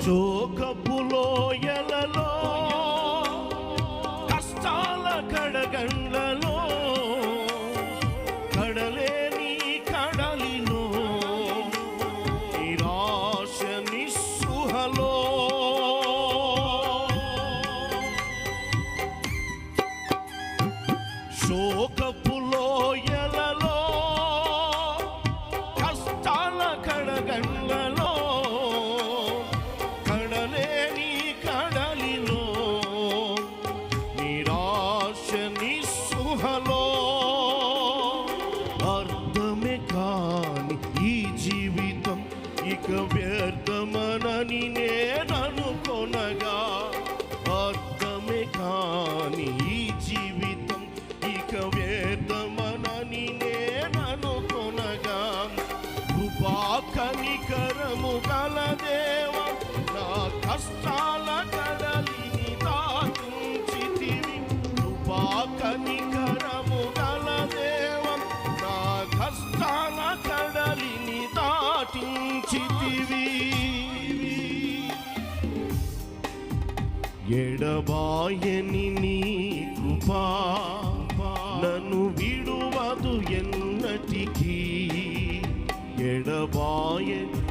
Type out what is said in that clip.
శోకపు లోయలలో కష్టాల కడగండ్లలో కడలేని కడలిలో నిరాశ నిస్సుహలో శోకపు లోయలలో కష్టాల కడగండ్లలో కడలేని కడలిలో నిరాశ నిస్సుహలో అర్థమే కాని ఈ జీవితం ఇక వ్యర్థమనని నేననుకొనగా అర్థమే కాని ఈ జీవితం ఇక వ్యర్థమనని నేననుకొనగా కృపా కనికరము గల దేవా నా కష్టాల కడలిని దాటించితివి కృపా కనికరము గల దేవా నా కష్టాల కడలిని దాటించితివి ఎడబాయని నీ కృపా నన్ను విడువదు ఎన్నటికీ ఎడబాయని